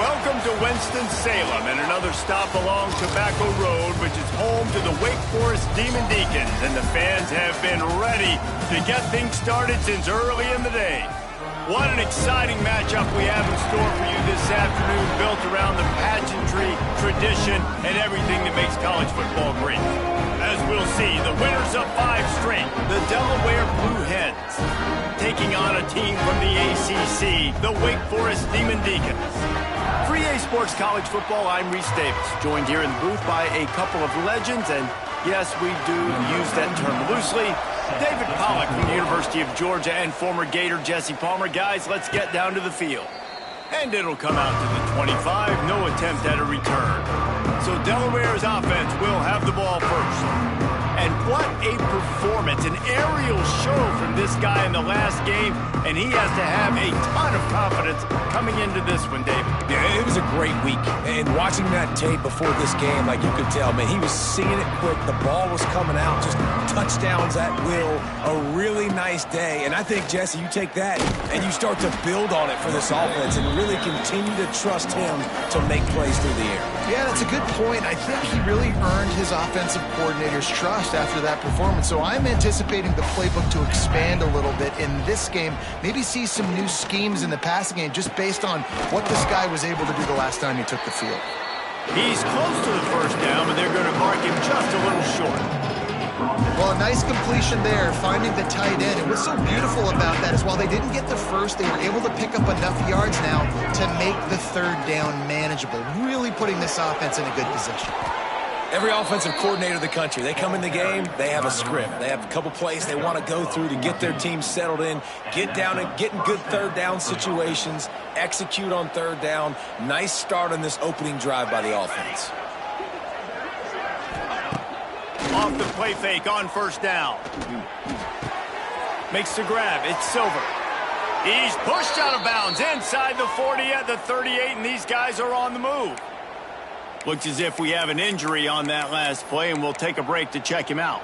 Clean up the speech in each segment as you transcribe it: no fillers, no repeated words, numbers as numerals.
Welcome to Winston-Salem and another stop along Tobacco Road, which is home to the Wake Forest Demon Deacons, and the fans have been ready to get things started since early in the day. What an exciting matchup we have in store for you this afternoon, built around the pageantry, tradition, and everything that makes college football great. As we'll see, the winners of 5 straight, the Delaware Blue Hens, taking on a team from the ACC, the Wake Forest Demon Deacons. For EA Sports College Football, I'm Reese Davis, joined here in the booth by a couple of legends, and yes, we do use that term loosely. David Pollack from the University of Georgia and former Gator Jesse Palmer. Guys, let's get down to the field. And it'll come out to the 25, no attempt at a return. So Delaware's offense will have the ball first. And what a performance, an aerial show from this guy in the last game, and he has to have a ton of confidence coming into this one, David. Yeah, it was a great week, and watching that tape before this game, like you could tell, man, he was seeing it quick, the ball was coming out, just touchdowns at will, a really nice day, and I think, Jesse, you take that and you start to build on it for this offense and really continue to trust him to make plays through the air. Yeah, that's a good point. I think he really earned his offensive coordinator's trust after that performance. So I'm anticipating the playbook to expand a little bit in this game. Maybe see some new schemes in the passing game just based on what this guy was able to do the last time he took the field. He's close to the first down, but they're going to mark him just a little short. Well, a nice completion there, finding the tight end. And what's so beautiful about that is while they didn't get the first, they were able to pick up enough yards now to make the third down manageable, really putting this offense in a good position. Every offensive coordinator in the country, they come in the game, they have a script. They have a couple plays they want to go through to get their team settled in, get down and get in good third down situations, execute on third down. Nice start on this opening drive by the offense. Off the play fake on first down. Makes the grab. It's Silver. He's pushed out of bounds inside the 40 at the 38, and these guys are on the move. Looks as if we have an injury on that last play, and we'll take a break to check him out.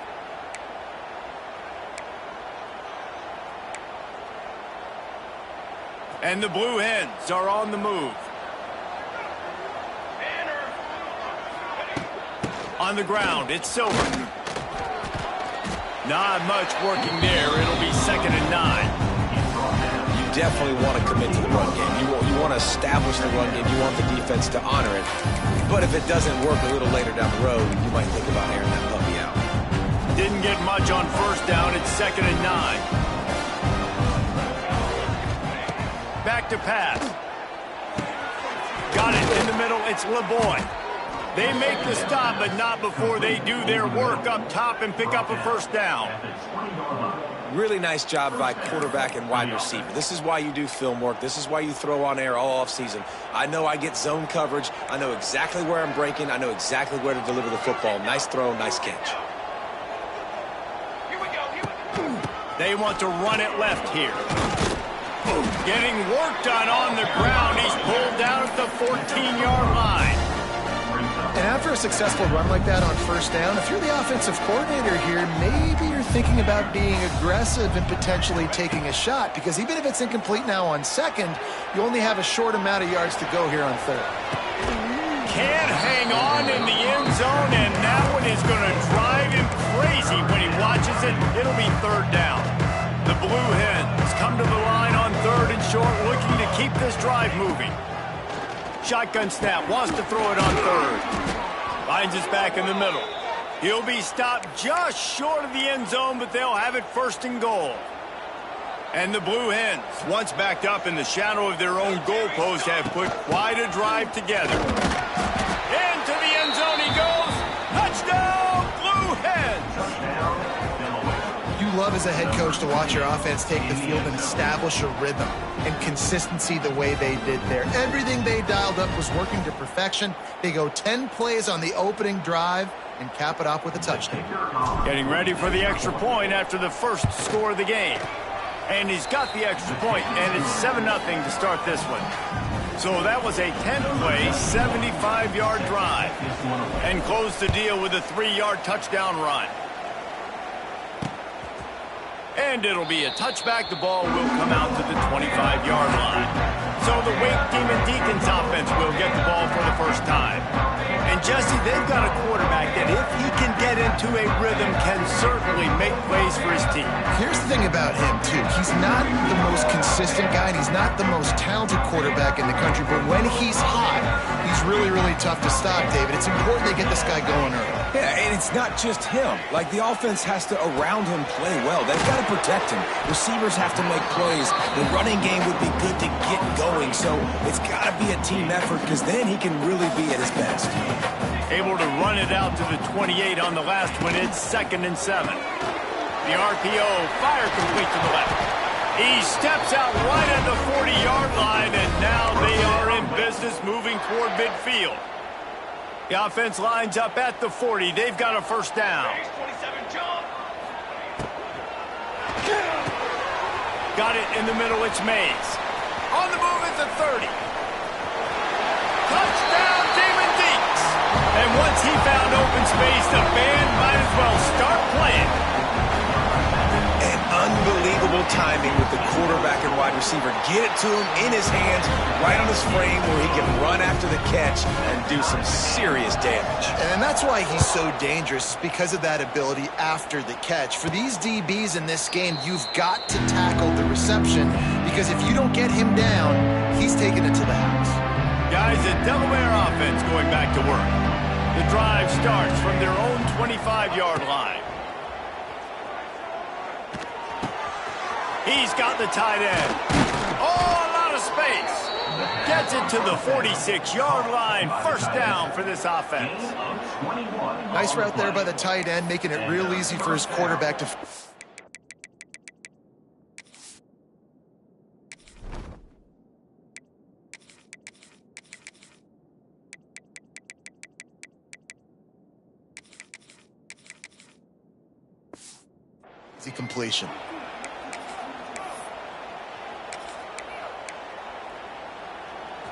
And the Blue Hens are on the move. On the ground, it's Silver. Not much working there. It'll be 2nd and 9. You definitely want to commit to the run game. You want to establish the run game. You want the defense to honor it. But if it doesn't work a little later down the road, you might think about airing that puppy out. Didn't get much on first down. It's 2nd and 9. Back to pass. Got it in the middle. It's LeBoy. They make the stop, but not before they do their work up top and pick up a first down. Really nice job by quarterback and wide receiver. This is why you do film work. This is why you throw on air all offseason. I know I get zone coverage. I know exactly where I'm breaking. I know exactly where to deliver the football. Nice throw, nice catch. They want to run it left here. Getting work done on the ground. He's pulled down at the 14-yard line. And after a successful run like that on first down, if you're the offensive coordinator here, maybe you're thinking about being aggressive and potentially taking a shot, because even if it's incomplete now on second, you only have a short amount of yards to go here on third. Can't hang on in the end zone, and that one is going to drive him crazy when he watches it. It'll be 3rd down. The Blue Hens come to the line on 3rd and short, looking to keep this drive moving. Shotgun snap, wants to throw it on 3rd. Finds us back in the middle. He'll be stopped just short of the end zone, but they'll have it 1st and goal. And the Blue Hens, once backed up in the shadow of their own goalpost, have put quite a drive together. Into the end zone he goes. Touchdown, Blue Hens! You love as a head coach to watch your offense take the field and establish a rhythm and consistency the way they did there. Everything they dialed up was working to perfection. They go 10 plays on the opening drive and cap it off with a touchdown. Getting ready for the extra point after the first score of the game. And he's got the extra point, and it's 7-0 to start this one. So that was a 10-play, 75-yard drive. And closed the deal with a 3-yard touchdown run. And it'll be a touchback. The ball will come out to the 25-yard line. so the Wake Demon Deacons offense will get the ball for the first time. And Jesse, they've got a quarterback that if he can get into a rhythm can certainly make plays for his team. Here's the thing about him, too. He's not the most consistent guy, and he's not the most talented quarterback in the country, but when he's hot, he's really, really tough to stop, David. It's important they get this guy going early. Yeah, and it's not just him. Like, the offense has to, around him, play well. They've got to protect him. Receivers have to make plays. The running game would be good to get going, so it's got to be a team effort because then he can really be at his best. Able to run it out to the 28 on the last one. It's 2nd and 7. The RPO, fire complete to the left. He steps out right at the 40-yard line, and now they are in business moving toward midfield. The offense lines up at the 40. They've got a first down. Got it in the middle. It's Mays. On the move at the 30. Touchdown, Demon Deeks. And once he found open space, the band might as well start playing. And unbelievable timing with the quarterback and wide receiver. Get it to him in his hands, right on his frame where he can run after the catch and do some serious damage. And that's why he's so dangerous, because of that ability after the catch. For these DBs in this game, you've got to tackle the reception, because if you don't get him down, he's taking it to the house. Guys, the Delaware offense going back to work. The drive starts from their own 25-yard line. He's got the tight end. Oh, a lot of space. Gets it to the 46-yard line. First down for this offense. Nice route there by the tight end, making it real easy for his quarterback to... Easy completion.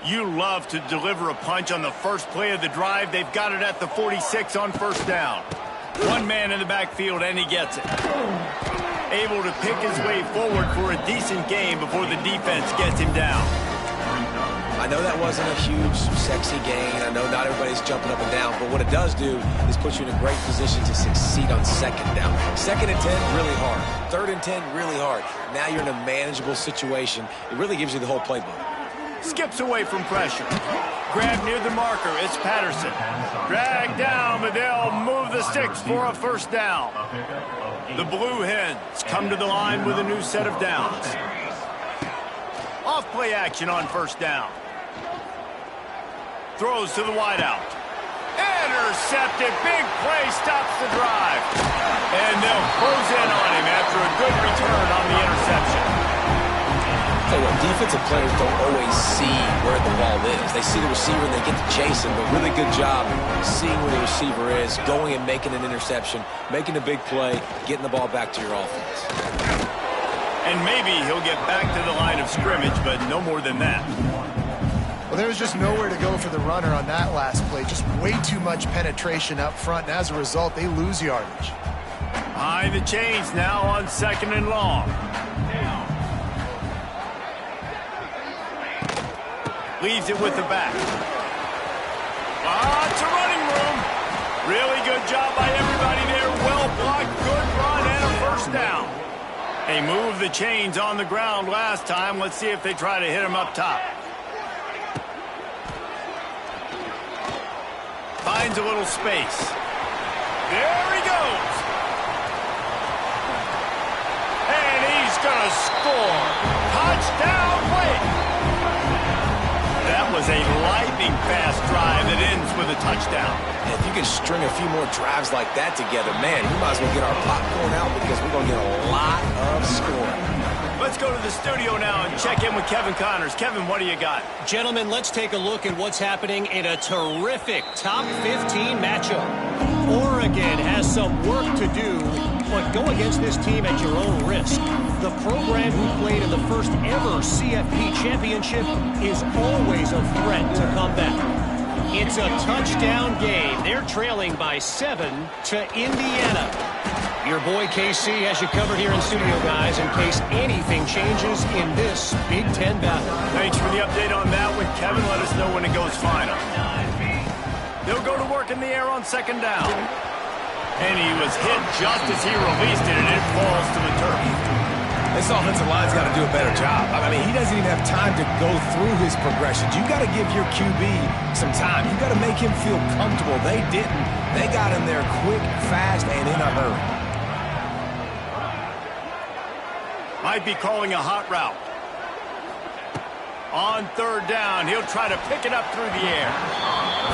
You love to deliver a punch on the first play of the drive. They've got it at the 46 on first down. One man in the backfield, and he gets it. Able to pick his way forward for a decent game before the defense gets him down. I know that wasn't a huge, sexy gain. I know not everybody's jumping up and down, but what it does do is put you in a great position to succeed on second down. 2nd and 10, really hard. 3rd and 10, really hard. Now you're in a manageable situation. It really gives you the whole playbook. Skips away from pressure. Grab near the marker. It's Patterson. Drag down, but they'll move the sticks for a first down. The Blue Hens come to the line with a new set of downs. Off play action on first down. Throws to the wideout. Intercepted. Big play stops the drive. And they'll close in on him after a good return on the interception. Tell you what, defensive players don't always see where the ball is. They see the receiver and they get to chase him, but really good job seeing where the receiver is, going and making an interception, making a big play, getting the ball back to your offense. And maybe he'll get back to the line of scrimmage, but no more than that. Well, there was just nowhere to go for the runner on that last play. Just way too much penetration up front, and as a result, they lose yardage. Behind the chains now on 2nd and long. Leaves it with the back. Lots of running room. Really good job by everybody there. Well blocked, good run, and a first down. They moved the chains on the ground last time. Let's see if they try to hit him up top. Finds a little space. There he goes. And he's going to score. Touchdown, Wake. That was a lightning-fast drive that ends with a touchdown. And if you can string a few more drives like that together, man, we might as well get our popcorn out because we're going to get a lot of scoring. Let's go to the studio now and check in with Kevin Connors. Kevin, what do you got? Gentlemen, let's take a look at what's happening in a terrific top 15 matchup. Oregon has some work to do, but go against this team at your own risk. The program who played in the first ever CFP championship is always a threat to come back. It's a touchdown game. They're trailing by 7 to Indiana. Your boy KC has you covered here in studio, guys, in case anything changes in this Big Ten battle. Thanks for the update on that one, Kevin. Let us know when it goes final. They'll go to work in the air on second down. And he was hit just as he released it, and it falls to the turf. This offensive line's got to do a better job. I mean, he doesn't even have time to go through his progressions. You got to give your QB some time. You got to make him feel comfortable. They didn't. They got him there quick, fast, and in a hurry. Might be calling a hot route. On third down, he'll try to pick it up through the air.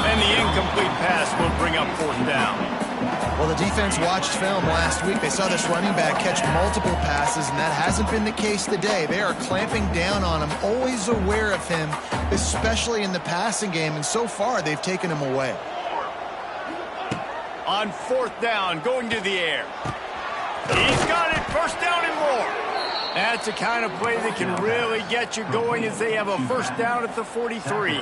And the incomplete pass will bring up fourth down. Well, the defense watched film last week. They saw this running back catch multiple passes, and that hasn't been the case today. They are clamping down on him, always aware of him, especially in the passing game, and so far they've taken him away. On fourth down, going to the air. He's got it, first down and more. That's the kind of play that can really get you going as they have a first down at the 43.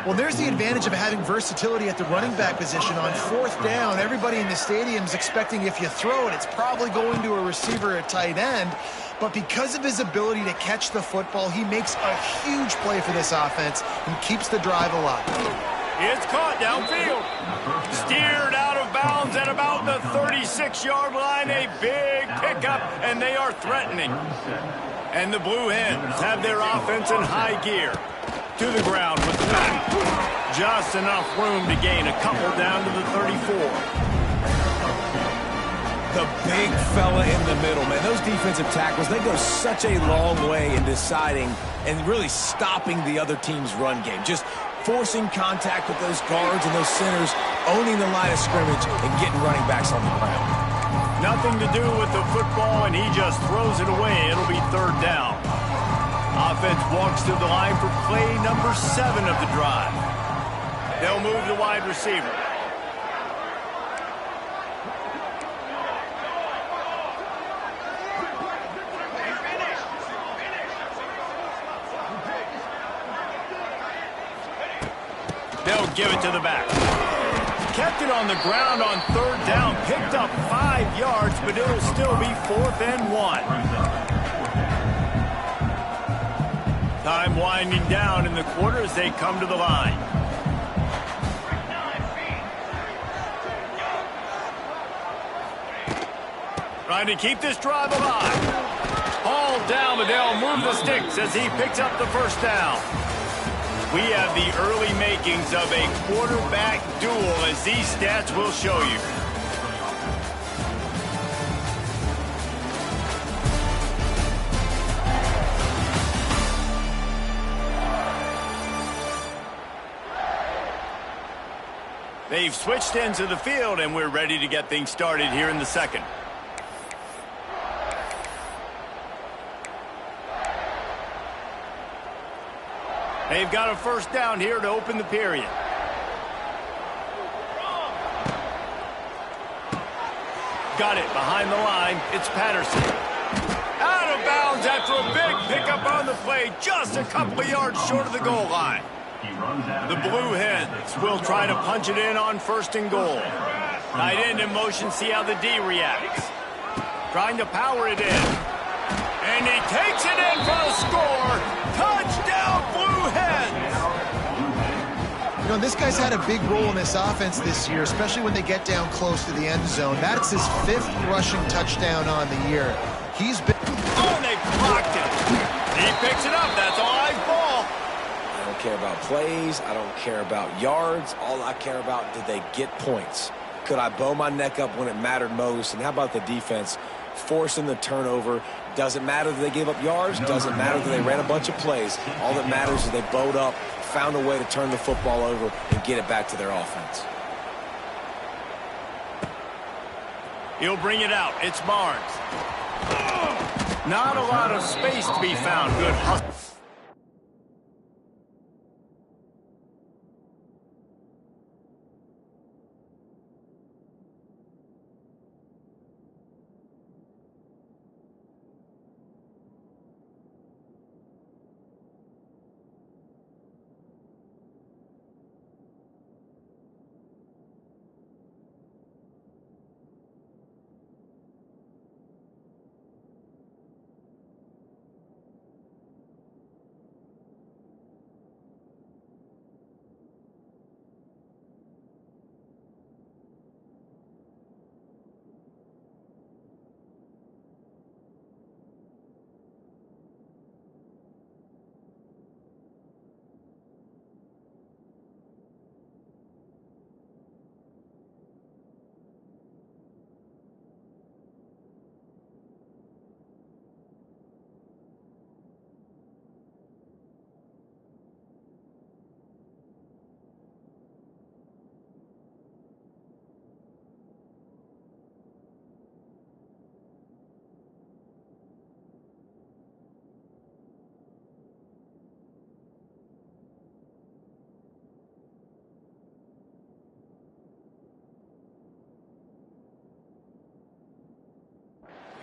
Well, there's the advantage of having versatility at the running back position. On fourth down, everybody in the stadium's expecting if you throw it, it's probably going to a receiver at tight end. But because of his ability to catch the football, he makes a huge play for this offense and keeps the drive alive. It's caught downfield. Steered out of bounds at about the 36-yard line. A big pickup, and they are threatening. And the Blue Hens have their offense in high gear. To the ground with the back. Just enough room to gain a couple down to the 34. The big fella in the middle, man. Those defensive tackles, they go such a long way in deciding and really stopping the other team's run game. Just forcing contact with those guards and those centers, owning the line of scrimmage, and getting running backs on the ground. Nothing to do with the football, and he just throws it away. It'll be third down. Offense walks to the line for play number 7 of the drive. They'll move the wide receiver. They'll give it to the back. Kept it on the ground on third down. Picked up 5 yards, but it'll still be 4th and 1. Time winding down in the quarter as they come to the line. Trying to keep this drive alive. Hauled down, but they'll move the sticks as he picks up the first down. We have the early makings of a quarterback duel, as these stats will show you. They've switched ends of the field, and we're ready to get things started here in the second. They've got a first down here to open the period. Got it behind the line. It's Patterson. Out of bounds after a big pickup on the play, just a couple of yards short of the goal line. The Blue Hens will try to punch it in on first and goal. Tight end in motion, see how the D reacts. Trying to power it in. And he takes it in for a score. Touchdown, Blue Hens! You know, this guy's had a big role in this offense this year, especially when they get down close to the end zone. That's his 5th rushing touchdown on the year. He's been... Oh, and they blocked it. He picks it up. That's a live ball. I don't care about plays. I don't care about yards. All I care about, did they get points? Could I bow my neck up when it mattered most? And how about the defense forcing the turnover? Doesn't matter that they gave up yards. Doesn't matter that they ran a bunch of plays. All that matters is they bowed up, found a way to turn the football over and get it back to their offense. He'll bring it out. It's Barnes. Not a lot of space to be found. Good hustle.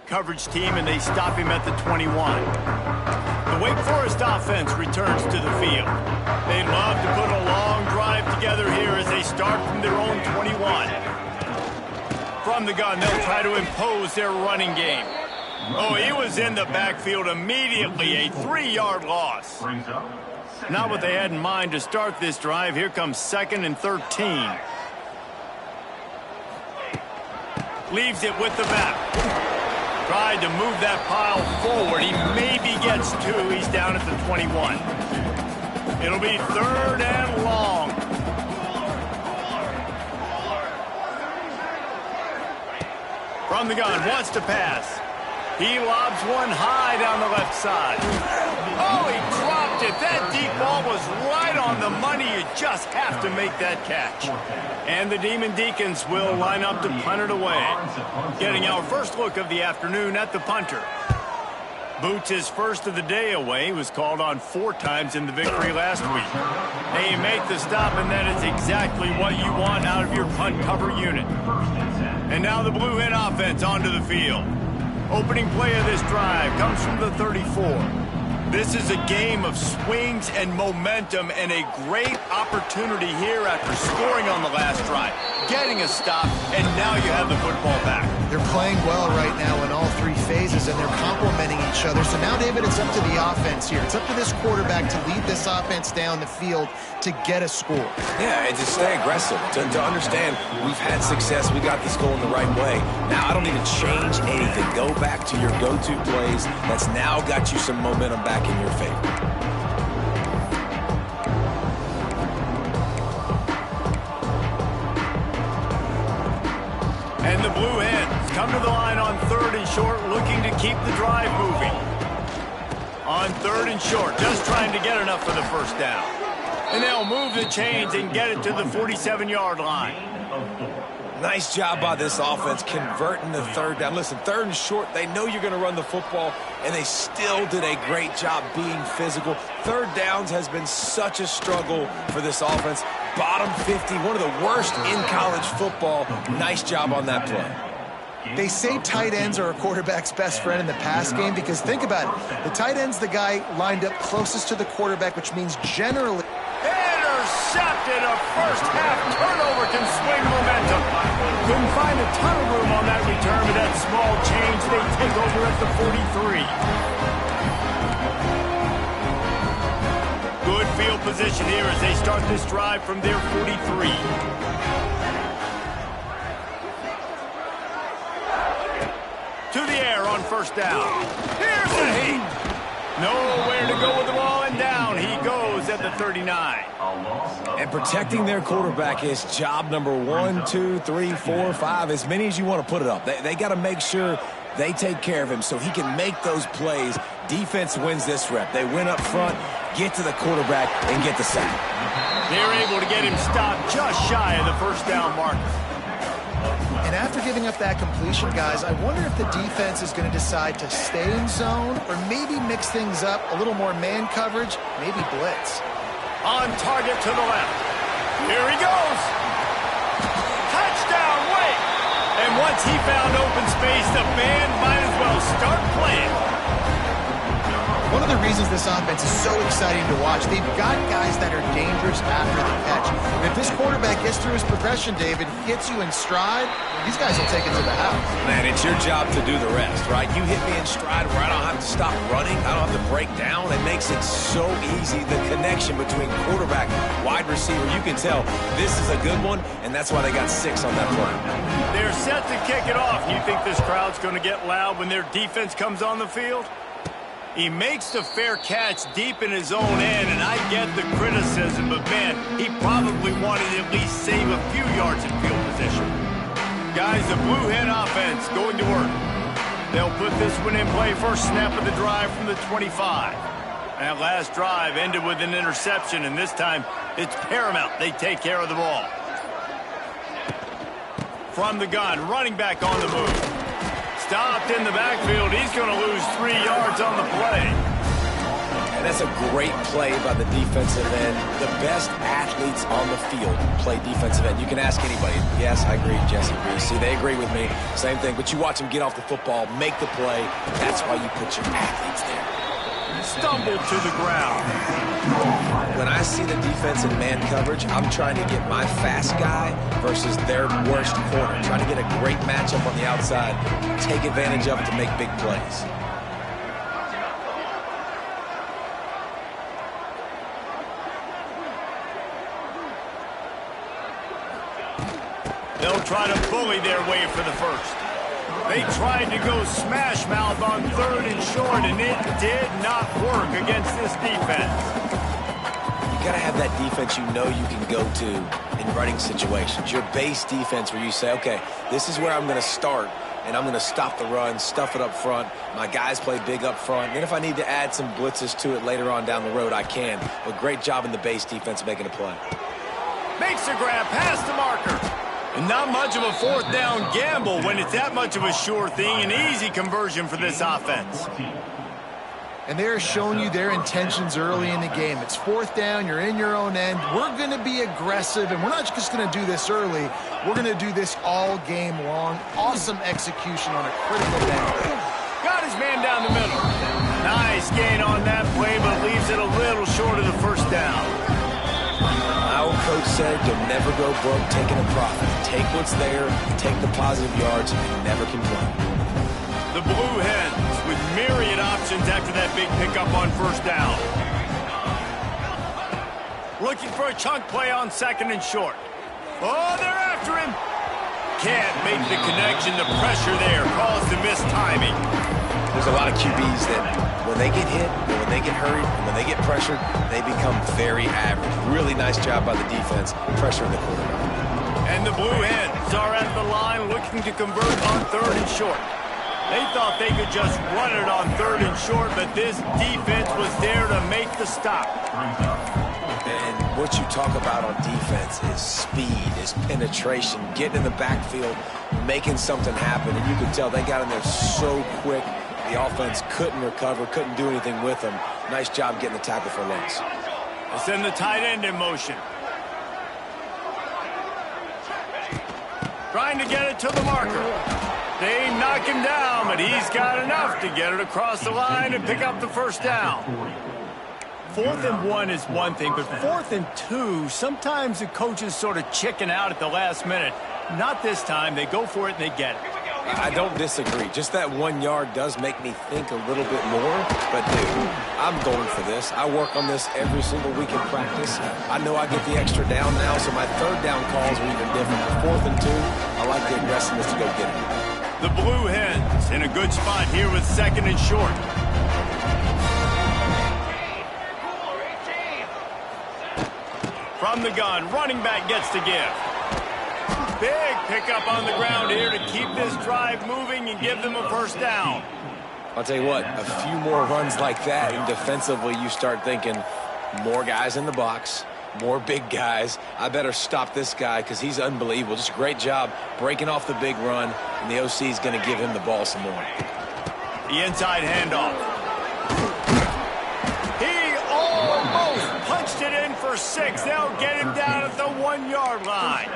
coverage team, and they stop him at the 21. The Wake Forest offense returns to the field. They'd love to put a long drive together here as they start from their own 21. From the gun, they'll try to impose their running game. Oh, he was in the backfield immediately, a 3-yard loss. Not what they had in mind to start this drive. Here comes 2nd and 13. Leaves it with the back. Tried to move that pile forward. He maybe gets 2. He's down at the 21. It'll be 3rd and long. From the gun, wants to pass. He lobs one high down the left side. Oh, he dropped it. That deep ball was right on the money. You just have to make that catch. And the Demon Deacons will line up to punt it away. Getting our first look of the afternoon at the punter. Boots his first of the day away. He was called on 4 times in the victory last week. They make the stop, and that is exactly what you want out of your punt cover unit. And now the Blue Hen offense onto the field. Opening play of this drive comes from the 34. This is a game of swings and momentum, and a great opportunity here after scoring on the last drive, getting a stop, and now you have the football back. They're playing well right now in all 3 phases, and they're complementing each other. So now, David, it's up to the offense here. It's up to this quarterback to lead this offense down the field to get a score. Yeah, and just stay aggressive. To understand we've had success, we got this going the right way. Now I don't need to change anything. Go back to your go-to plays. That's now got you some momentum back in your favor. And the Blue Hens come to the line on 3rd and short, looking to keep the drive moving. On 3rd and short, just trying to get enough for the first down. And they'll move the chains and get it to the 47-yard line. Nice job by this offense converting the 3rd down. Listen, 3rd and short, they know you're going to run the football, and they still did a great job being physical. 3rd downs has been such a struggle for this offense. Bottom 50, one of the worst in college football. Nice job on that play. They say tight ends are a quarterback's best friend in the pass game because think about it. The tight end's the guy lined up closest to the quarterback, which means generally... Intercepted. A first-half turnover can swing momentum. Couldn't find a ton of room on that return, but that small change, they take over at the 43. Good field position here as they start this drive from their 43. To the air on first down. Here's the heat. Nowhere to go with the ball, and down he goes at the 39. And protecting their quarterback is job number 1, 2, 3, 4, 5, as many as you want to put it up. They got to make sure they take care of him so he can make those plays. Defense wins this rep. They win up front, get to the quarterback, and get the sack. They're able to get him stopped just shy of the first down mark. And after giving up that completion, guys, I wonder if the defense is going to decide to stay in zone or maybe mix things up, a little more man coverage, maybe blitz. On target to the left. Here he goes. Touchdown, Wake. And once he found open space, the band might as well start playing. One of the reasons this offense is so exciting to watch, they've got guys that are dangerous after the catch. And if this quarterback gets through his progression, David, hits you in stride, these guys will take it to the house. Man, it's your job to do the rest, right? You hit me in stride where I don't have to stop running. I don't have to break down. It makes it so easy, the connection between quarterback, wide receiver. You can tell this is a good one, and that's why they got 6 on that play. They're set to kick it off. You think this crowd's going to get loud when their defense comes on the field? He makes the fair catch deep in his own end, and I get the criticism, but man, he probably wanted to at least save a few yards in field position. Guys, the Blue Hen offense going to work. They'll put this one in play first snap of the drive from the 25. That last drive ended with an interception, and this time it's paramount they take care of the ball. From the gun, running back on the move. Stopped in the backfield. He's going to lose 3 yards on the play. And that's a great play by the defensive end. The best athletes on the field play defensive end. You can ask anybody. Yes, I agree. Jesse agrees. See, they agree with me. Same thing. But you watch them get off the football, make the play. That's why you put your athletes there. Stumbled to the ground. When I see the defense in man coverage, I'm trying to get my fast guy versus their worst corner. Trying to get a great matchup on the outside, take advantage of it to make big plays. They'll try to bully their way for the first. They tried to go smash mouth on 3rd and short, and it did not work against this defense. You got to have that defense you know you can go to in running situations. Your base defense where you say, okay, this is where I'm going to start, and I'm going to stop the run, stuff it up front. My guys play big up front. And then if I need to add some blitzes to it later on down the road, I can. But great job in the base defense making a play. Makes a grab past the marker. And not much of a 4th down gamble when it's that much of a sure thing. An easy conversion for this offense. And they're showing you their intentions early in the game. It's 4th down. You're in your own end. We're going to be aggressive, and we're not just going to do this early. We're going to do this all game long. Awesome execution on a critical down. Got his man down the middle. Nice gain on that play, but leaves it a little short of the 1st down. My old coach said you'll never go broke taking a profit. Take what's there, take the positive yards, and you never complain. The Blue Hens with myriad options after that big pickup on 1st down. Looking for a chunk play on 2nd and short. Oh, they're after him. Can't make the connection. The pressure there caused the missed timing. There's a lot of QBs that when they get hit, and when they get hurried, and when they get pressured, they become very average. Really nice job by the defense, pressuring the quarterback. And the Blue Hens are at the line looking to convert on 3rd and short. They thought they could just run it on 3rd and short, but this defense was there to make the stop. And what you talk about on defense is speed, is penetration, getting in the backfield, making something happen. And you could tell they got in there so quick. The offense couldn't recover, couldn't do anything with them. Nice job getting the tackle for loss. They send the tight end in motion. Trying to get it to the marker. They knock him down, but he's got enough to get it across the line and pick up the 1st down. 4th and 1 is one thing, but 4th and 2, sometimes the coaches sort of chicken out at the last minute. Not this time. They go for it and they get it. I don't disagree. Just that 1 yard does make me think a little bit more. But, dude, I'm going for this. I work on this every single week in practice. I know I get the extra down now, so my 3rd down calls are even different. For 4th and 2, I like the aggressiveness to go get it. The Blue Hens in a good spot here with 2nd and short. From the gun, running back gets to give. Big pickup on the ground here to keep this drive moving and give them a 1st down. I'll tell you what, a few more runs like that, and defensively you start thinking more guys in the box, more big guys. I better stop this guy because he's unbelievable. Just a great job breaking off the big run, and the OC is going to give him the ball some more. The inside handoff. He almost punched it in for 6. They'll get him down at the 1 yard line.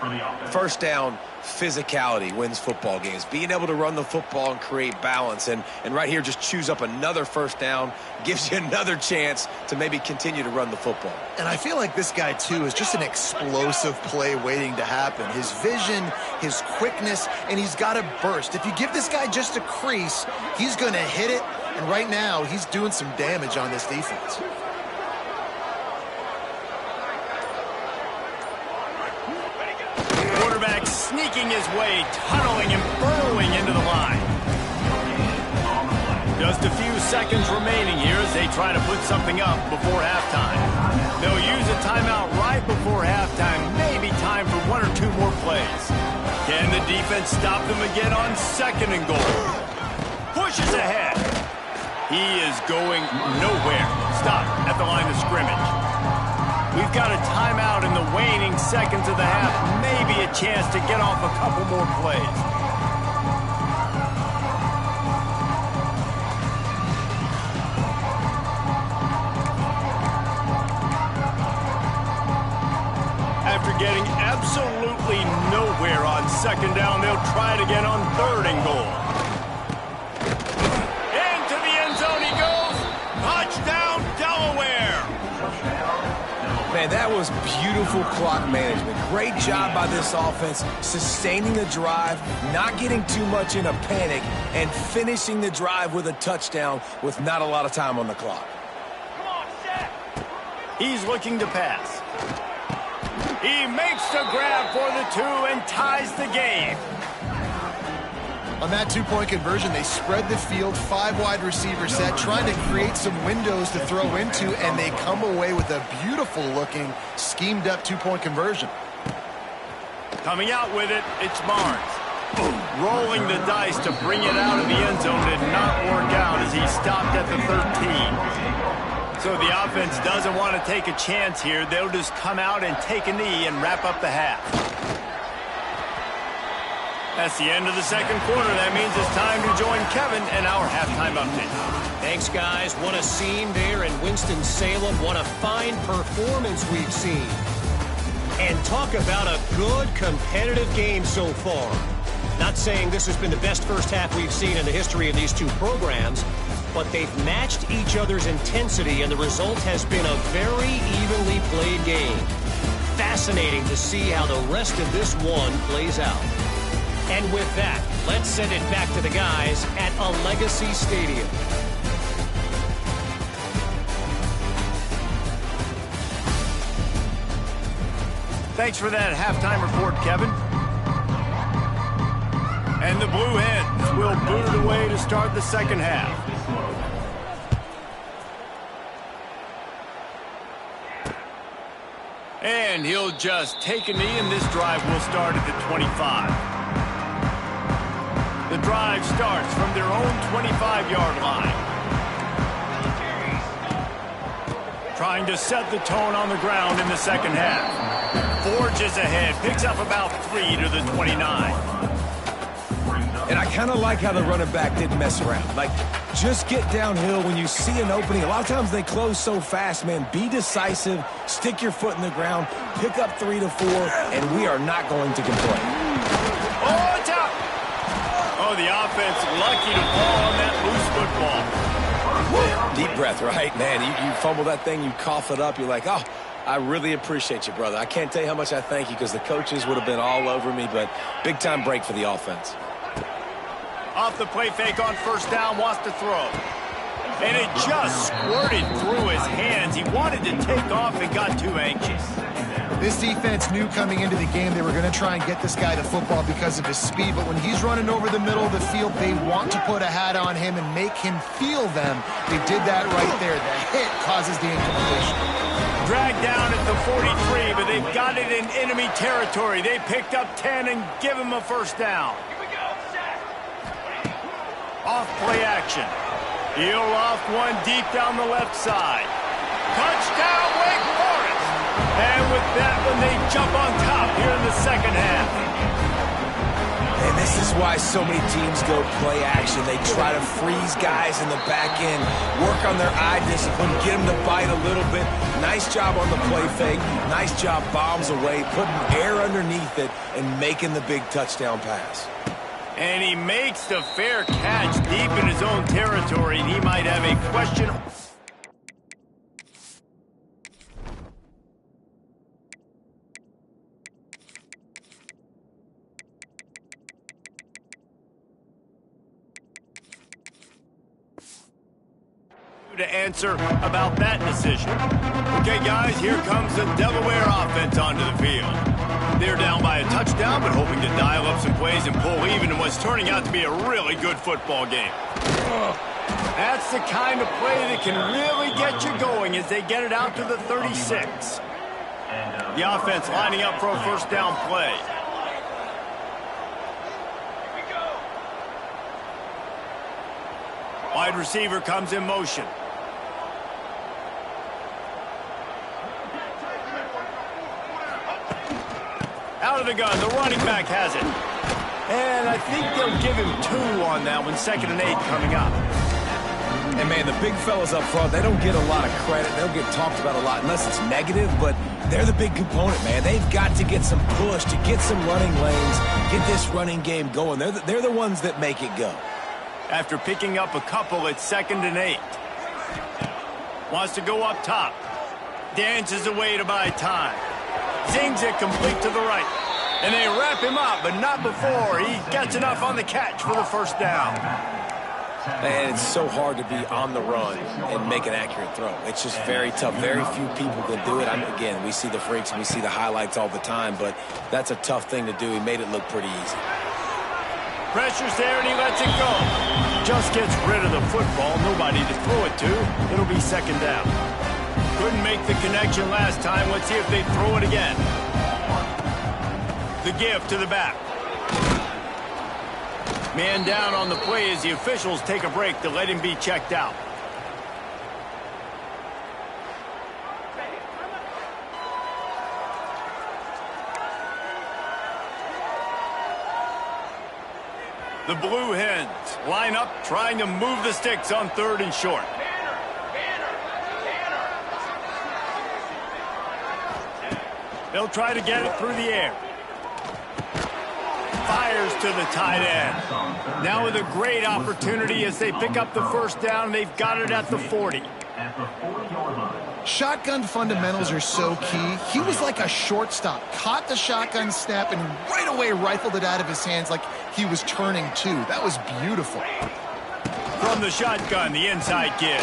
1st down, physicality wins football games. Being able to run the football and create balance. And right here, just choose up another 1st down, gives you another chance to maybe continue to run the football. And I feel like this guy, too, is just an explosive play waiting to happen. His vision, his quickness, and he's got a burst. If you give this guy just a crease, he's going to hit it. And right now, he's doing some damage on this defense. Quarterback sneaking his way, tunneling and burrowing into the line. Just a few seconds remaining here as they try to put something up before halftime. They'll use a timeout right before halftime, maybe time for 1 or 2 more plays. Can the defense stop them again on 2nd and goal? Pushes ahead. He is going nowhere. Stop at the line of scrimmage. We've got a timeout in the waning seconds of the half. Maybe a chance to get off a couple more plays. second down. They'll try it again on 3rd and goal. Into the end zone he goes. Touchdown, Delaware. Man, that was beautiful clock management. Great job by this offense, sustaining the drive, not getting too much in a panic, and finishing the drive with a touchdown with not a lot of time on the clock. Come on, set. He's looking to pass. He makes the grab for the 2 and ties the game. On that 2-point conversion, they spread the field, 5 wide receiver set, trying to create some windows to throw into, and they come away with a beautiful-looking, schemed-up 2-point conversion. Coming out with it, it's Barnes. Rolling the dice to bring it out of the end zone did not work out as he stopped at the 13. So the offense doesn't want to take a chance here. They'll just come out and take a knee and wrap up the half. That's the end of the second quarter. That means it's time to join Kevin in our halftime update. Thanks, guys. What a scene there in Winston-Salem. What a fine performance we've seen. And talk about a good competitive game so far. Not saying this has been the best first half we've seen in the history of these two programs, but they've matched each other's intensity, and the result has been a very evenly played game. Fascinating to see how the rest of this one plays out. And with that, let's send it back to the guys at a Legacy Stadium. Thanks for that halftime report, Kevin. And the Blue Hens will boot it away to start the second half. And he'll just take a knee, and this drive will start at the 25. The drive starts from their own 25-yard line. Trying to set the tone on the ground in the second half. Forges ahead, picks up about 3 to the 29. And I kind of like how the running back didn't mess around. Like, just get downhill when you see an opening. A lot of times they close so fast, man. Be decisive, stick your foot in the ground, pick up 3 to 4, and we are not going to complain. Oh, it's out! Oh, the offense lucky to fall on that loose football. Deep breath, right? Man, you fumble that thing, you cough it up, you're like, oh, I really appreciate you, brother. I can't tell you how much I thank you because the coaches would have been all over me, but big-time break for the offense. Off the play fake on first down, wants to throw. And it just squirted through his hands. He wanted to take off and got too anxious. This defense knew coming into the game they were going to try and get this guy the football because of his speed, but when he's running over the middle of the field, they want to put a hat on him and make him feel them. They did that right there. The hit causes the incompletion. Dragged down at the 43, but they've got it in enemy territory. They picked up 10 and give him a first down. Off play action. He'll off one deep down the left side. Touchdown, Wake Forest! And with that one, they jump on top here in the second half. And this is why so many teams go play action. They try to freeze guys in the back end, work on their eye discipline, get them to bite a little bit. Nice job on the play fake. Nice job bombs away, putting air underneath it, and making the big touchdown pass. And he makes the fair catch deep in his own territory, and he might have a question. To answer about that decision. Okay, guys, here comes the Delaware offense onto the field. They're down by a touchdown, but hoping to dial up some plays and pull even in what's turning out to be a really good football game. That's the kind of play that can really get you going as they get it out to the 36. The offense lining up for a first down play. Wide receiver comes in motion. Out of the gun, the running back has it. And I think they'll give him 2 on that one, 2nd and 8 coming up. And, man, the big fellas up front, they don't get a lot of credit. They don't get talked about a lot unless it's negative, but they're the big component, man. They've got to get some push, to get some running lanes, get this running game going. They're the ones that make it go. After picking up a couple, it's 2nd and 8. Wants to go up top. Dances away to buy time. Zings it complete to the right. And they wrap him up, but not before he gets enough on the catch for the first down. And it's so hard to be on the run and make an accurate throw. It's just very tough. Very few people can do it. Again, we see the freaks and we see the highlights all the time, but that's a tough thing to do. He made it look pretty easy. Pressure's there, and he lets it go. Just gets rid of the football. Nobody to throw it to. It'll be 2nd down. Couldn't make the connection last time. Let's see if they throw it again. The give to the back. Man down on the play as the officials take a break to let him be checked out. The Blue Hens line up, trying to move the sticks on 3rd and short. They'll try to get it through the air. Fires to the tight end. Now with a great opportunity as they pick up the first down. They've got it at the 40. Shotgun fundamentals are so key. He was like a shortstop. Caught the shotgun snap and right away rifled it out of his hands like he was turning two. That was beautiful. From the shotgun, the inside give.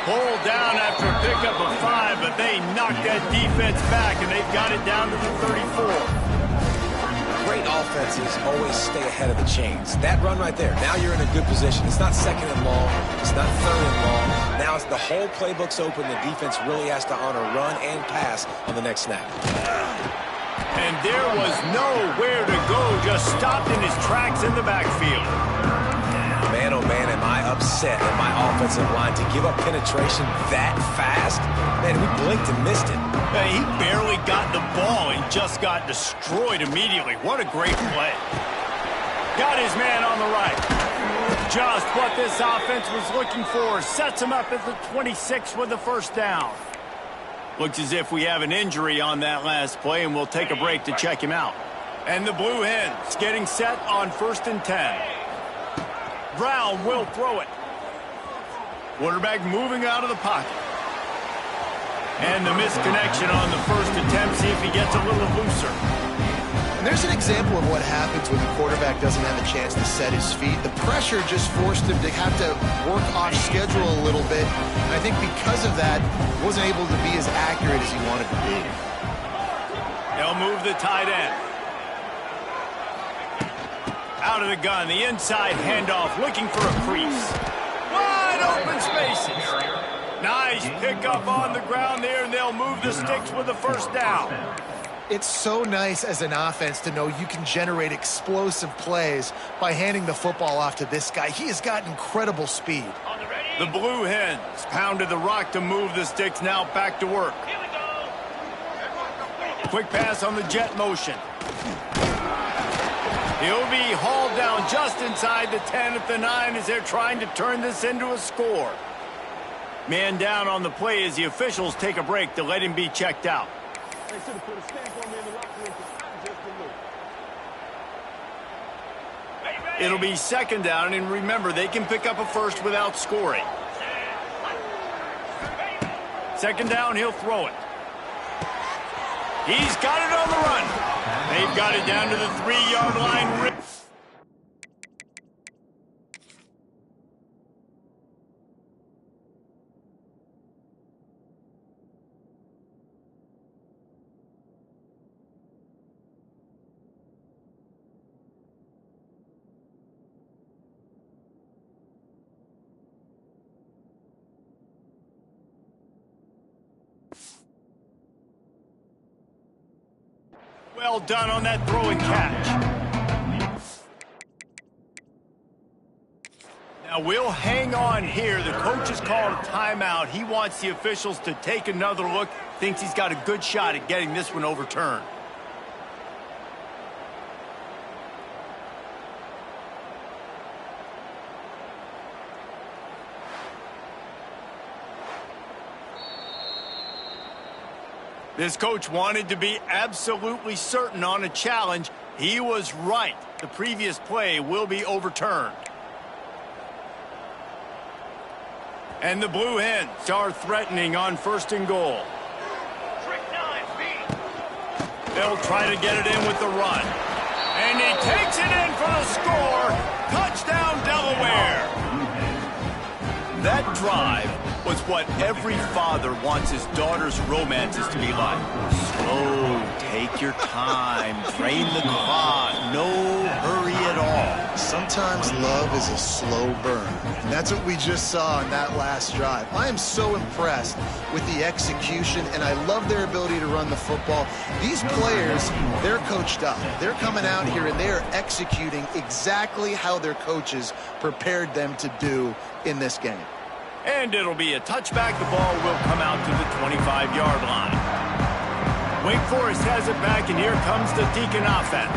Pulled down after a pickup of 5, but they knocked that defense back, and they've got it down to the 34. Great offenses always stay ahead of the chains. That run right there, now you're in a good position. It's not 2nd and long. It's not 3rd and long. Now the whole playbook's open. The defense really has to honor run and pass on the next snap. And there was nowhere to go, just stopped in his tracks in the backfield. Man, oh man, am I upset at my offensive line to give up penetration that fast? Man, we blinked and missed it. He barely got the ball and just got destroyed immediately. What a great play. Got his man on the right. Just what this offense was looking for. Sets him up at the 26 with the first down. Looks as if we have an injury on that last play, and we'll take a break to check him out. And the Blue Hens getting set on 1st and 10. Brown will throw it. Quarterback moving out of the pocket. And the misconnection on the first attempt. See if he gets a little looser. And there's an example of what happens when the quarterback doesn't have a chance to set his feet. The pressure just forced him to have to work off schedule a little bit. And I think because of that, wasn't able to be as accurate as he wanted to be. They'll move the tight end. Out of the gun, the inside handoff, looking for a crease. Wide open spaces. Nice pickup on the ground there, and they'll move the sticks with the first down. It's so nice as an offense to know you can generate explosive plays by handing the football off to this guy. He has got incredible speed. The Blue Hens pounded the rock to move the sticks, now back to work. Quick pass on the jet motion. He'll be hauled down just inside the 10 at the 9 as they're trying to turn this into a score. Man down on the play as the officials take a break to let him be checked out. It'll be 2nd down, and remember, they can pick up a first without scoring. 2nd down, he'll throw it. He's got it on the run. They've got it down to the 3-yard line. Well done on that throw and catch. Now we'll hang on here. The coach has called a timeout. He wants the officials to take another look. Thinks he's got a good shot at getting this one overturned. This coach wanted to be absolutely certain on a challenge. He was right. The previous play will be overturned. And the Blue Hens are threatening on 1st and goal. They'll try to get it in with the run. And he takes it in for the score. Touchdown, Delaware. That drive was what every father wants his daughter's romances to be like. Slow, take your time, drain the clock, no hurry at all. Sometimes love is a slow burn, and that's what we just saw on that last drive. I am so impressed with the execution, and I love their ability to run the football. These players, they're coached up. They're coming out here, and they are executing exactly how their coaches prepared them to do in this game. And it'll be a touchback. The ball will come out to the 25-yard line. Wake Forest has it back, and here comes the Deacon offense.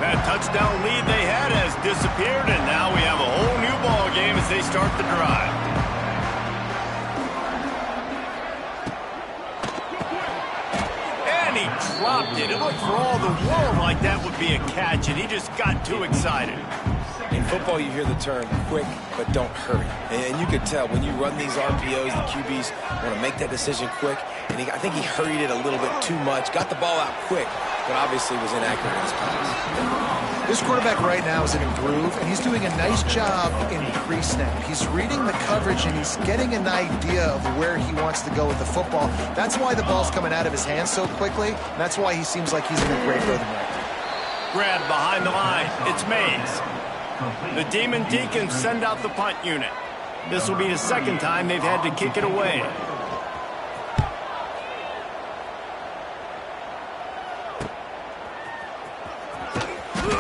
That touchdown lead they had has disappeared, and now we have a whole new ball game as they start the drive. And he dropped it. It looked for all the world like that would be a catch, and he just got too excited. In football, you hear the term quick, but don't hurry. And you could tell when you run these RPOs, the QBs want to make that decision quick. And I think he hurried it a little bit too much, got the ball out quick, but obviously was inaccurate in his pass. This quarterback right now is in a groove, and he's doing a nice job in pre-snap. He's reading the coverage, and he's getting an idea of where he wants to go with the football. That's why the ball's coming out of his hands so quickly, and that's why he seems like he's in a great rhythm right now. Grab behind the line. It's Mays. The Demon Deacons send out the punt unit. This will be the second time they've had to kick it away.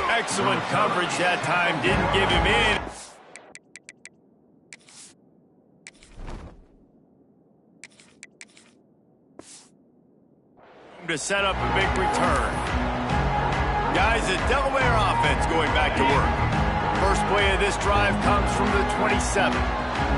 Excellent coverage that time. Didn't give him in. To set up a big return. Guys, the Delaware offense going back to work. First play of this drive comes from the 27.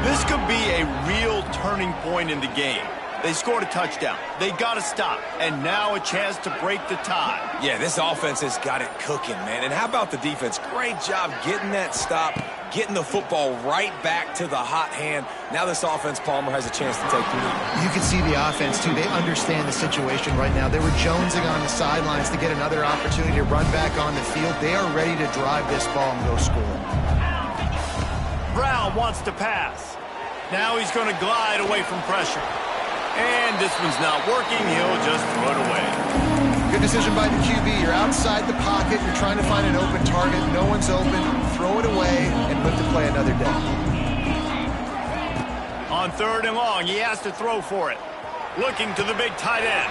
This could be a real turning point in the game. They scored a touchdown. They got to stop. And now a chance to break the tie. Yeah, this offense has got it cooking, man. And how about the defense? Great job getting that stop, getting the football right back to the hot hand. Now this offense, Palmer, has a chance to take the lead. You can see the offense, too. They understand the situation right now. They were jonesing on the sidelines to get another opportunity to run back on the field. They are ready to drive this ball and go score. Brown wants to pass. Now he's going to glide away from pressure. And this one's not working. He'll just throw it away. Good decision by the QB. You're outside the pocket. You're trying to find an open target. No one's open. Throw it away and live to play another day. On 3rd and long, he has to throw for it. Looking to the big tight end.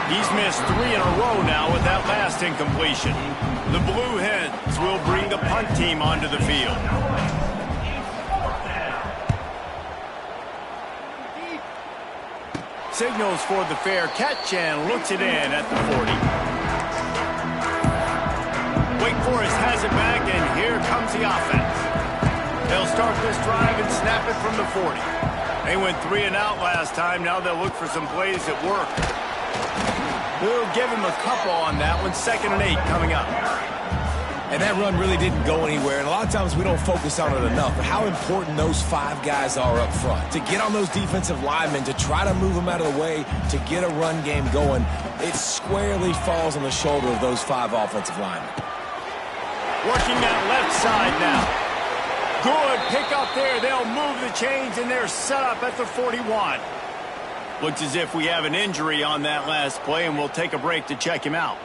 He's missed 3 in a row now with that last incompletion. The Blue Hens will bring the punt team onto the field. Signals for the fair catch and looks it in at the 40. Wake Forest has it back, and here comes the offense. They'll start this drive and snap it from the 40. They went 3 and out last time. Now they'll look for some plays that work. We'll give him a couple on that one. 2nd and 8 coming up. And that run really didn't go anywhere. And a lot of times we don't focus on it enough. But how important those 5 guys are up front. To get on those defensive linemen, to try to move them out of the way, to get a run game going, it squarely falls on the shoulder of those 5 offensive linemen. Working that left side now. Good pick up there. They'll move the chains, and they're set up at the 41. Looks as if we have an injury on that last play, and we'll take a break to check him out.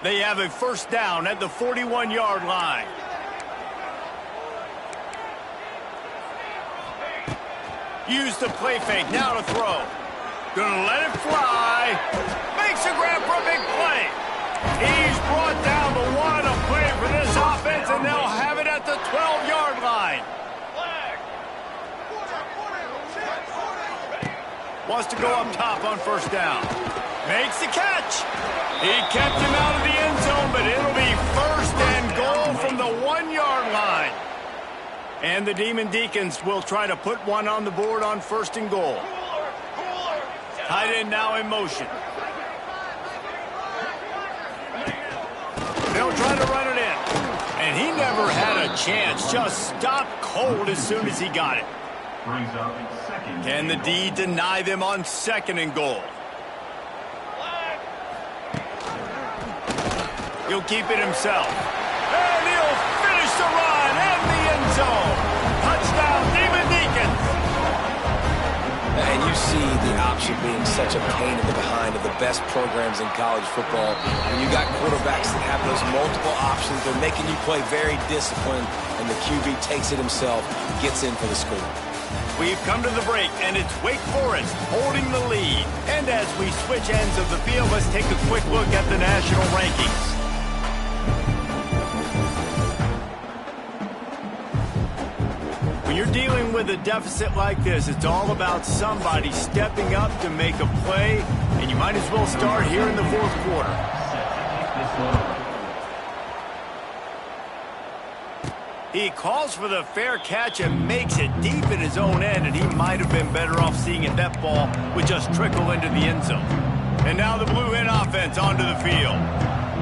They have a first down at the 41-yard line. Use the play fake. Now to throw. Gonna let it fly. Makes a grab for a big play. He's brought down the 1. A play for this offense, and they'll have it at the 12-yard line. Wants to go up top on first down. Makes the catch. He kept him out of the end zone, but it'll be 1st and goal from the 1-yard line. And the Demon Deacons will try to put one on the board on 1st and goal. Tight end now in motion. They'll try to run it in. And he never had a chance. Just stopped cold as soon as he got it. Can the D deny them on 2nd and goal? He'll keep it himself. And he'll finish the run and the end zone. Touchdown, Demon Deacons. And you see the option being such a pain in the behind of the best programs in college football. When you got quarterbacks that have those multiple options, they're making you play very disciplined, and the QB takes it himself, gets in for the score. We've come to the break, and it's Wake Forest holding the lead. And as we switch ends of the field, let's take a quick look at the national rankings. When you're dealing with a deficit like this, it's all about somebody stepping up to make a play, and you might as well start here in the 4th quarter. He calls for the fair catch and makes it deep in his own end, and he might have been better off seeing it that ball would just trickle into the end zone. And now the Blue Hen offense onto the field.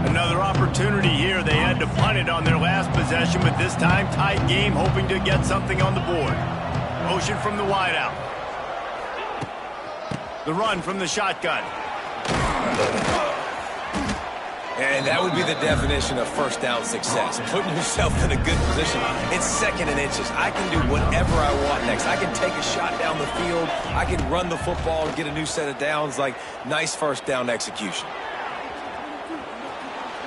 Another opportunity here. They had to punt it on their last possession, but this time tight game, hoping to get something on the board. Motion from the wideout. The run from the shotgun. And that would be the definition of 1st down success. Putting yourself in a good position. It's 2nd and inches. I can do whatever I want next. I can take a shot down the field. I can run the football and get a new set of downs. Like, nice 1st down execution.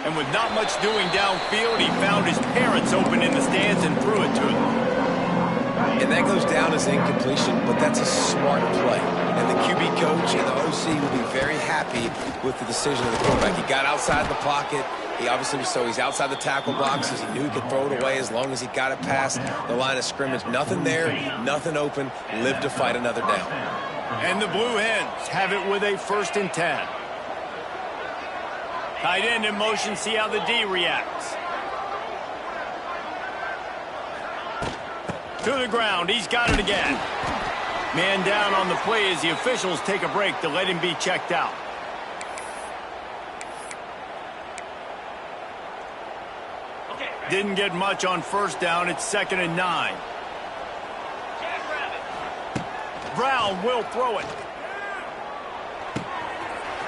And with not much doing downfield, he found his parents open in the stands and threw it to them. And that goes down as incompletion, but that's a smart play. And the QB coach and the OC will be very happy with the decision of the quarterback. He got outside the pocket. He obviously was, so he's outside the tackle boxes. He knew he could throw it away as long as he got it past the line of scrimmage. Nothing there, nothing open. Live to fight another down. And the Blue Hens have it with a 1st and 10. Tight end in motion, see how the D reacts. To the ground, he's got it again. Man down on the play as the officials take a break to let him be checked out. Didn't get much on 1st down, it's 2nd and 9. Brown will throw it.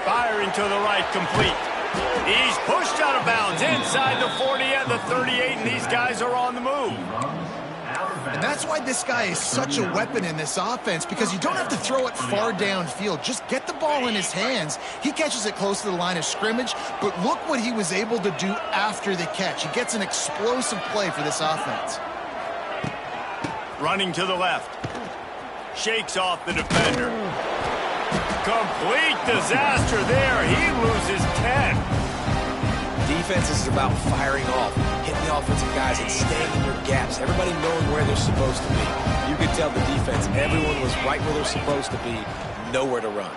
Firing to the right, complete. He's pushed out of bounds inside the 40 and the 38, and these guys are on the move. And that's why this guy is such a weapon in this offense, because you don't have to throw it far downfield. Just get the ball in his hands. He catches it close to the line of scrimmage, but look what he was able to do after the catch. He gets an explosive play for this offense. Running to the left. Shakes off the defender. Complete disaster there. He loses 10. Defense is about firing off, hitting the offensive guys and staying in their gaps. Everybody knowing where they're supposed to be. You could tell the defense, everyone was right where they're supposed to be, nowhere to run.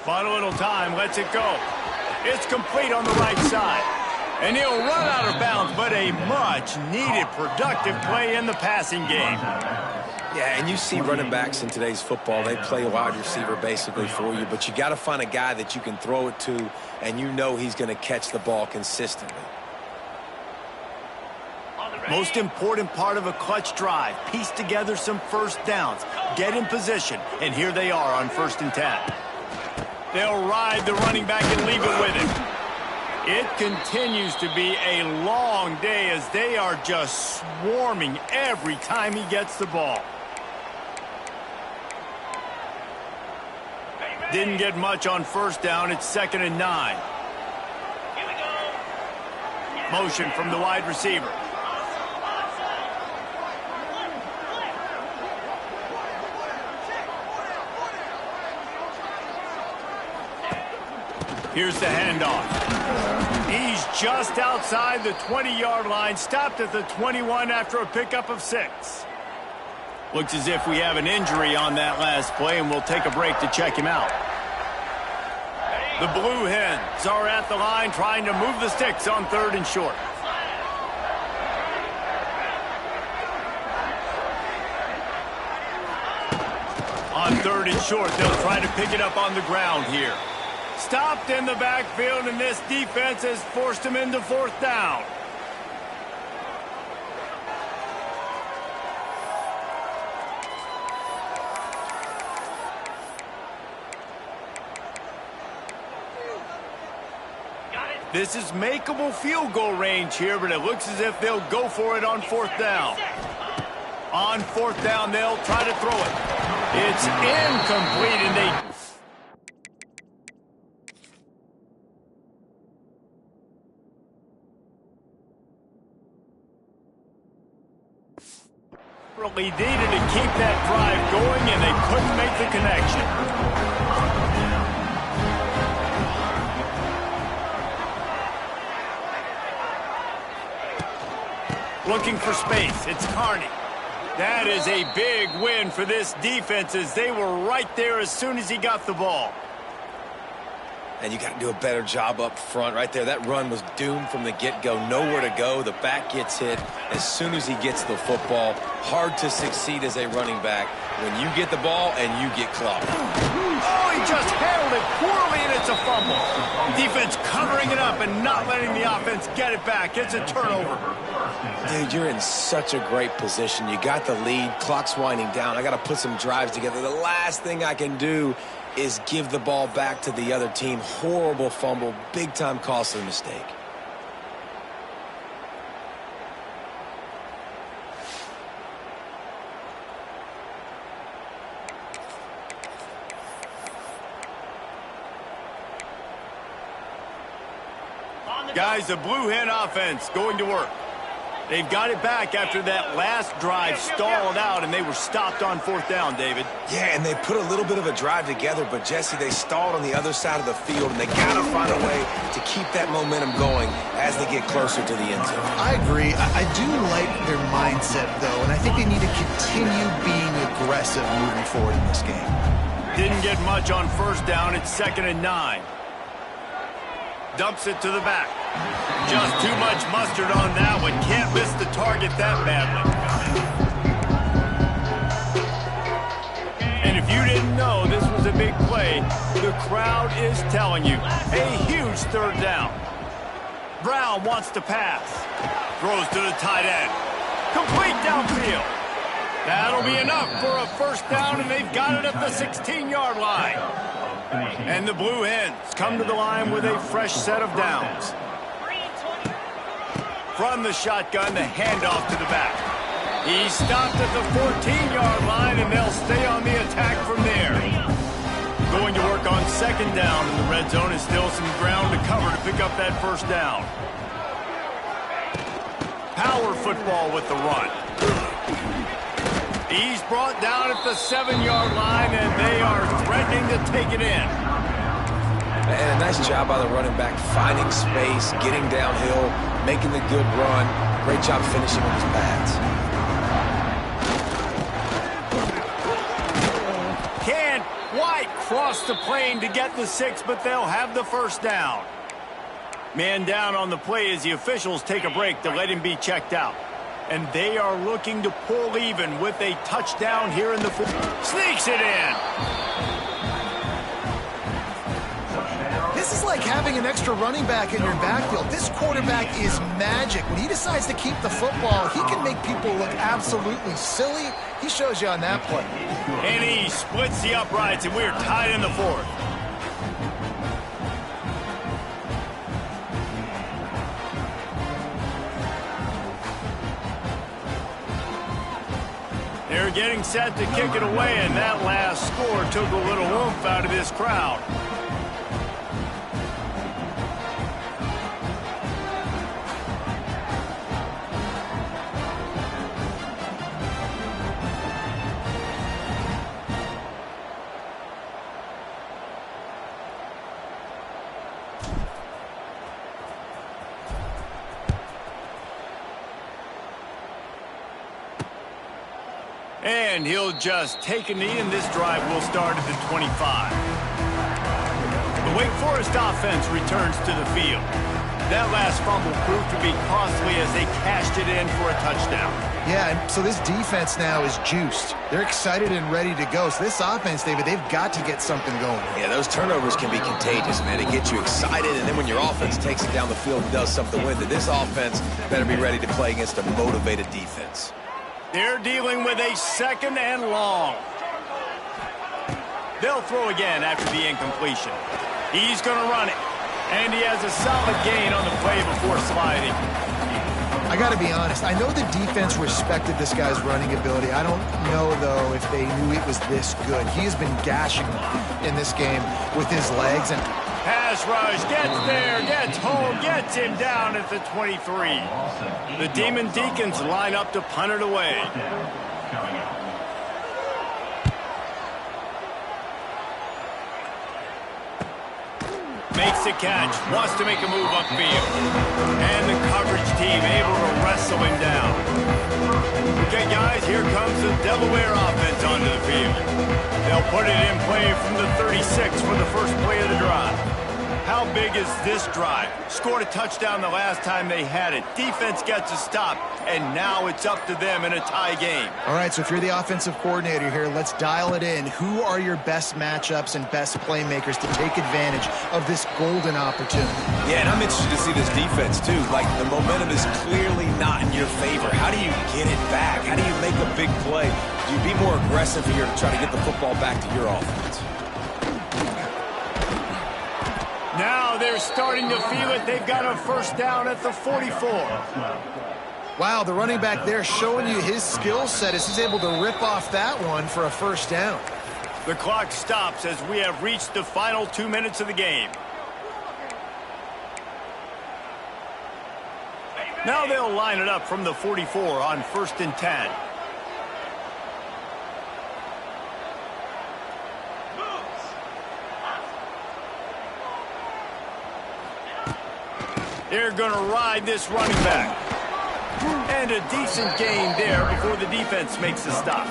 Final little time, lets it go. It's complete on the right side. And he'll run out of bounds, but a much-needed productive play in the passing game. Yeah, and you see running backs in today's football, they play wide receiver basically for you, but you got to find a guy that you can throw it to, and you know he's going to catch the ball consistently. Most important part of a clutch drive, piece together some 1st downs, get in position, and here they are on 1st and 10. They'll ride the running back and leave it with him. It continues to be a long day as they are just swarming every time he gets the ball. Didn't get much on 1st down. It's 2nd and 9. Motion from the wide receiver. Here's the handoff. He's just outside the 20-yard line, stopped at the 21 after a pickup of 6. Looks as if we have an injury on that last play, and we'll take a break to check him out. The Blue Hens are at the line trying to move the sticks on 3rd and short. On 3rd and short, they'll try to pick it up on the ground here. Stopped in the backfield, and this defense has forced him into 4th down. This is makeable field goal range here, but it looks as if they'll go for it on 4th down. On 4th down, they'll try to throw it. It's incomplete, and they... really needed to keep that drive going, and they couldn't make the connection. Looking for space. It's Carney. That is a big win for this defense as they were right there as soon as he got the ball. And you got to do a better job up front right there. That run was doomed from the get-go. Nowhere to go. The back gets hit as soon as he gets the football. Hard to succeed as a running back when you get the ball and you get clocked. Oh, he just handled it poorly, and it's a fumble. Defense covering it up and not letting the offense get it back. It's a turnover. Dude, you're in such a great position. You got the lead. Clock's winding down. I got to put some drives together. The last thing I can do is give the ball back to the other team. Horrible fumble. Big-time costly mistake. Guys, the Blue Hen offense going to work. They've got it back after that last drive stalled out, and they were stopped on 4th down, David. Yeah, and they put a little bit of a drive together, but, Jesse, they stalled on the other side of the field, and they got to find a way to keep that momentum going as they get closer to the end zone. I agree. I do like their mindset, though, and I think they need to continue being aggressive moving forward in this game. Didn't get much on 1st down. It's 2nd and 9. Dumps it to the back. Just too much mustard on that one. Can't miss the target that badly. And if you didn't know this was a big play, the crowd is telling you. A huge 3rd down. Brown wants to pass. Throws to the tight end. Complete downfield. That'll be enough for a 1st down, and they've got it at the 16-yard line. And the Blue Hens come to the line with a fresh set of downs. From the shotgun, the handoff to the back. He stopped at the 14-yard line, and they'll stay on the attack from there. Going to work on 2nd down, and the red zone is still some ground to cover to pick up that 1st down. Power football with the run. He's brought down at the 7-yard line, and they are threatening to take it in. And a nice job by the running back, finding space, getting downhill, making the good run. Great job finishing with his pads. Can't quite cross the plane to get the 6, but they'll have the 1st down. Man down on the play as the officials take a break to let him be checked out. And they are looking to pull even with a touchdown here in the fourth. Sneaks it in. This is like having an extra running back in your backfield. This quarterback is magic. When he decides to keep the football, he can make people look absolutely silly. He shows you on that play. And he splits the uprights, and we're tied in the 4th. They're getting set to kick it away, and that last score took a little oomph out of this crowd. And he'll just take a knee, and this drive will start at the 25. The Wake Forest offense returns to the field. That last fumble proved to be costly as they cashed it in for a touchdown. Yeah, and so this defense now is juiced. They're excited and ready to go. So this offense, David, they've got to get something going. Yeah, those turnovers can be contagious, man. It gets you excited, and then when your offense takes it down the field and does something with it, this offense better be ready to play against a motivated defense. They're dealing with a 2nd and long. They'll throw again after the incompletion. He's going to run it. And he has a solid gain on the play before sliding. I got to be honest. I know the defense respected this guy's running ability. I don't know, though, if they knew it was this good. He has been gashing in this game with his legs. And pass rush, gets there, gets home, gets him down at the 23. The Demon Deacons line up to punt it away. Makes the catch, wants to make a move upfield. And the coverage team able to wrestle him down. Okay, guys, here comes the Delaware offense onto the field. They'll put it in play from the 36 for the first play of the drive. How big is this drive? Scored a touchdown the last time they had it. Defense gets a stop, and now it's up to them in a tie game. All right, so if you're the offensive coordinator here, let's dial it in. Who are your best matchups and best playmakers to take advantage of this golden opportunity? Yeah, and I'm interested to see this defense, too. Like, the momentum is clearly not in your favor. How do you get it back? How do you make a big play? Do you be more aggressive here to try to get the football back to your offense? Now they're starting to feel it. They've got a first down at the 44. Wow, the running back there showing you his skill set as he's able to rip off that one for a first down. The clock stops as we have reached the final 2 minutes of the game. Now they'll line it up from the 44 on 1st and 10. They're going to ride this running back. And a decent gain there before the defense makes a stop.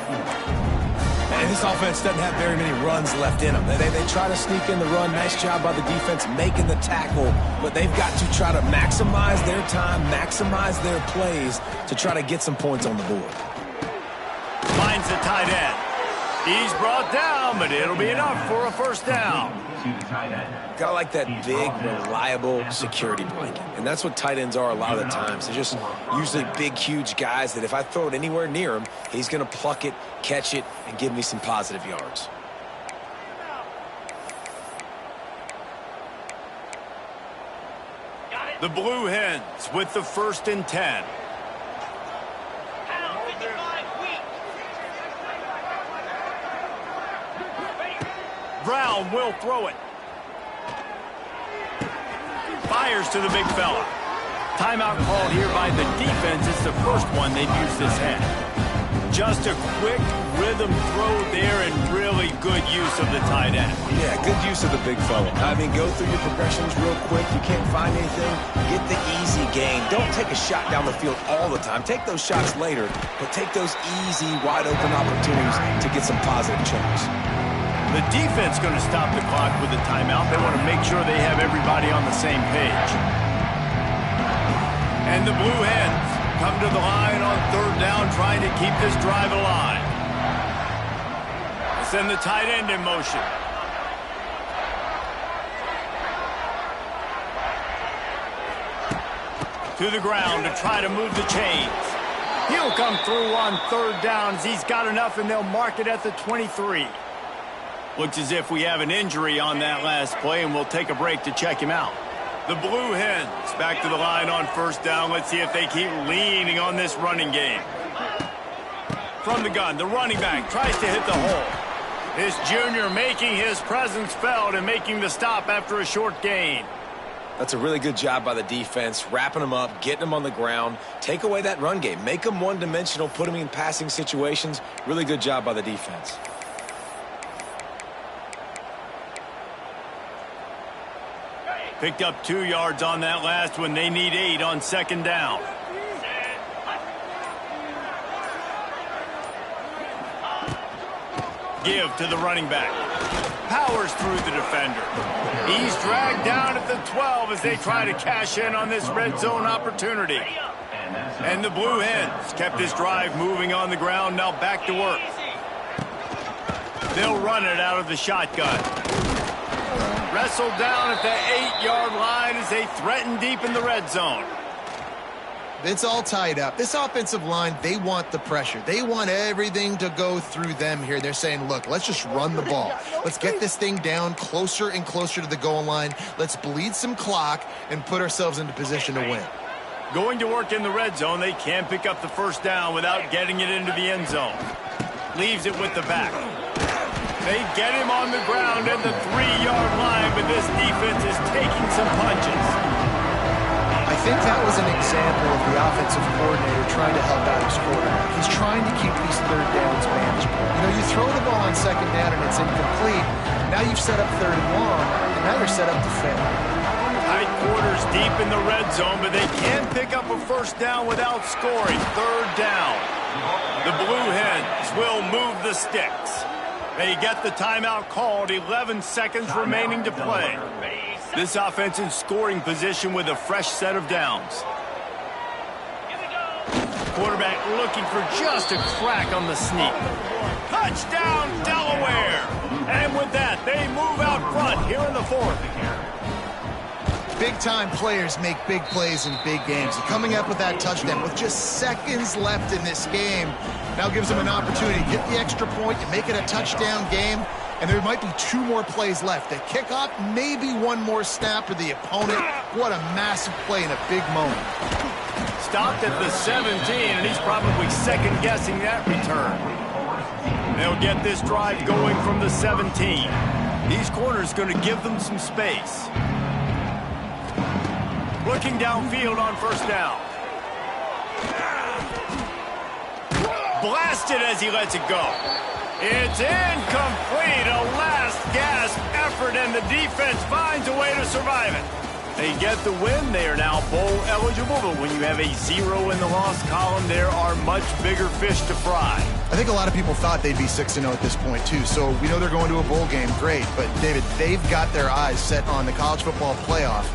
And this offense doesn't have very many runs left in them. They try to sneak in the run. Nice job by the defense making the tackle. But they've got to try to maximize their time, maximize their plays to try to get some points on the board. Finds the tight end. He's brought down, but it'll be enough for a first down. Got like that big, reliable security blanket. And that's what tight ends are a lot of the times. They're just usually big, huge guys that if I throw it anywhere near him, he's going to pluck it, catch it, and give me some positive yards. The Blue Hens with the 1st and 10. Brown will throw it. Fires to the big fella. Timeout called here by the defense. It's the first one they've used this half. Just a quick rhythm throw there and really good use of the tight end. Yeah, good use of the big fella. I mean, go through your progressions real quick. You can't find anything. Get the easy gain. Don't take a shot down the field all the time. Take those shots later, but take those easy, wide-open opportunities to get some positive chunks. The defense going to stop the clock with a timeout. They want to make sure they have everybody on the same page. And the Blue Hens come to the line on 3rd down, trying to keep this drive alive. Send the tight end in motion. To the ground to try to move the chains. He'll come through on 3rd down as he's got enough, and they'll mark it at the 23. Looks as if we have an injury on that last play, and we'll take a break to check him out. The Blue Hens back to the line on 1st down. Let's see if they keep leaning on this running game. From the gun, the running back tries to hit the hole. This junior making his presence felt and making the stop after a short gain. That's a really good job by the defense, wrapping them up, getting them on the ground. Take away that run game. Make them one-dimensional, put them in passing situations. Really good job by the defense. Picked up 2 yards on that last one. They need 8 on 2nd down. Give to the running back. powers through the defender. He's dragged down at the 12 as they try to cash in on this red zone opportunity. And the Blue Hens kept this drive moving on the ground, now back to work. They'll run it out of the shotgun. Wrestled down at the 8-yard line as they threaten deep in the red zone. It's all tied up. This offensive line, they want the pressure. They want everything to go through them here. They're saying, look, let's just run the ball. Let's get this thing down closer and closer to the goal line. Let's bleed some clock and put ourselves into position to win. Going to work in the red zone, they can't pick up the first down without getting it into the end zone. Leaves it with the back. They get him on the ground at the 3-yard line, but this defense is taking some punches. I think that was an example of the offensive coordinator trying to help out his quarterback. He's trying to keep these third downs manageable. You know, you throw the ball on second down and it's incomplete. Now you've set up third and long, and now you're set up to fail. Tight quarters deep in the red zone, but they can pick up a first down without scoring. Third down. The Blue Hens will move the sticks. They get the timeout called, 11 seconds remaining to play. This offense in scoring position with a fresh set of downs. Quarterback looking for just a crack on the sneak. Touchdown, Delaware! And with that, they move out front here in the fourth. Big-time players make big plays in big games. And coming up with that touchdown with just seconds left in this game now gives them an opportunity to get the extra point and make it a touchdown game. And there might be 2 more plays left. The kickoff, maybe 1 more snap for the opponent. What a massive play in a big moment. Stopped at the 17, and he's probably second-guessing that return. They'll get this drive going from the 17. These corners going to give them some space. Looking downfield on first down. Blasted as he lets it go. It's incomplete. A last-gasp effort, and the defense finds a way to survive it. They get the win. They are now bowl eligible, but when you have a 0 in the loss column, there are much bigger fish to fry. I think a lot of people thought they'd be 6-0 at this point, too. So we know they're going to a bowl game. Great. But, David, they've got their eyes set on the college football playoff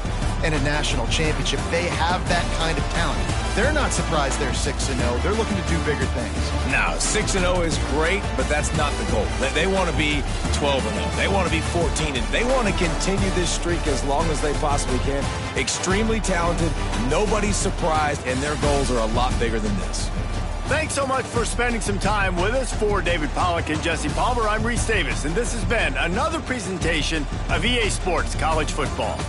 and a national championship. They have that kind of talent. They're not surprised they're 6-0. They're looking to do bigger things. No, 6-0 is great, but that's not the goal. They want to be 12-0. They want to be 14, and they want to continue this streak as long as they possibly can. Extremely talented, nobody's surprised, and their goals are a lot bigger than this. Thanks so much for spending some time with us. For David Pollack and Jesse Palmer, I'm Reese Davis, and this has been another presentation of EA Sports College Football.